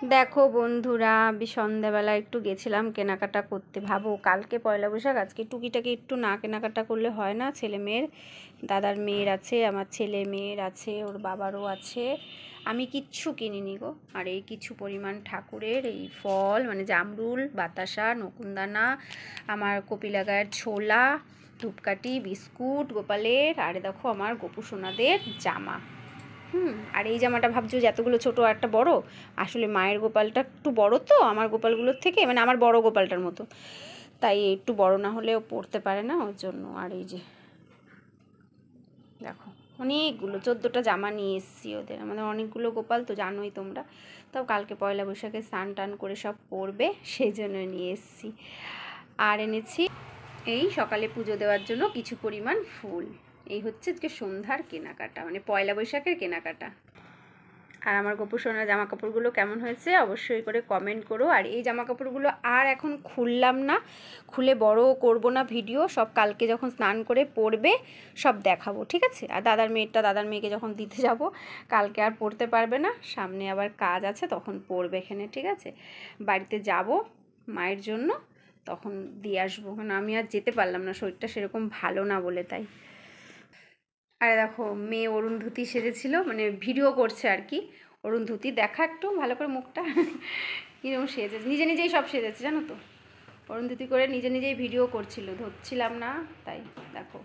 দেখো বন্ধুরা, আমি সন্ধ্যাবেলা একটু গেছিলাম কেনাকাটা করতে। ভাবো কালকে পয়লা বৈশাখ, আজকে টুকিটাকি একটু না কেনাকাটা করলে হয় না। ছেলে মেয়ের, দাদার মেয়ের আছে, আমার ছেলে মেয়ের আছে, ওর বাবারও আছে। আমি কিচ্ছু কিনিনি গো। আর এই কিছু পরিমাণ ঠাকুরের এই ফল, মানে জামরুল, বাতাসা, নকুনদানা, আমার কপিলা গায়ের ছোলা, ধূপকাঠি, বিস্কুট গোপালের, আর দেখো আমার গোপু সোনাদের জামা। আর এই জামাটা ভাবছো যে এতগুলো ছোট আর একটা বড়, আসলে মায়ের গোপালটা একটু বড় তো আমার গোপালগুলোর থেকে, মানে আমার বড় গোপালটার মতো, তাই একটু বড় না হলেও পরতে পারে না, ওর জন্য। আর এই যে দেখো অনেকগুলো 14টা জামা নিয়ে এসেছি ওদের, আমাদের অনেকগুলো গোপাল তো জানোই তোমরা। তাও কালকে পয়লা বৈশাখে স্নান টান করে সব পরবে, সেই জন্য নিয়ে এসেছি। আর এনেছি এই সকালে পুজো দেওয়ার জন্য কিছু পরিমাণ ফুল। এই হচ্ছে আজকে সন্ধ্যার কেনাকাটা, মানে পয়লা বৈশাখের কেনাকাটা। আর আমার গোপু সোনার জামা কাপড়গুলো কেমন হয়েছে অবশ্যই করে কমেন্ট করো। আর এই জামা কাপড়গুলো আর এখন খুললাম না, খুলে বড় করব না ভিডিও, সব কালকে যখন স্নান করে পরবে সব দেখাবো, ঠিক আছে? আর দাদার মেয়েকে যখন দিতে যাব, কালকে আর পরতে পারবে না, সামনে আবার কাজ আছে, তখন পরবে এখানে, ঠিক আছে? বাড়িতে যাব মায়ের জন্য, তখন দিয়ে আসবো, কারণ আমি আর যেতে পারলাম না, শরীরটা সেরকম ভালো না বলে, তাই। আরে দেখো মেয়ে অরুন্ধতী সেজেছিল, মানে ভিডিও করছে আর কি। অরুন্ধতী দেখা একটু ভালো করে মুখটা কীরকম সেজেছে, নিজে নিজেই সব সেজেছে জানো তো। অরুন্ধতী করে নিজে নিজেই ভিডিও করছিল, ধরছিলাম না, তাই। দেখো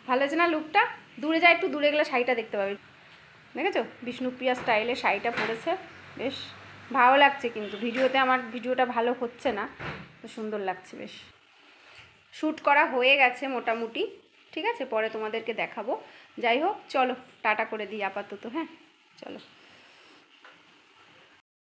ভালো আছে না লুকটা? দূরে যায়, একটু দূরে গেলে শাড়িটা দেখতে পাবে। দেখেছো বিষ্ণুপ্রিয়া স্টাইলে শাড়িটা পরেছে, বেশ ভালো লাগছে। কিন্তু ভিডিওতে আমার ভিডিওটা ভালো হচ্ছে না, তো সুন্দর লাগছে বেশ। শ্যুট করা হয়ে গেছে মোটামুটি, ঠিক আছে? পরে তোমাদেরকে দেখাবো। যাই হোক চলো টাটা করে দিই আপাতত, হ্যাঁ চলো।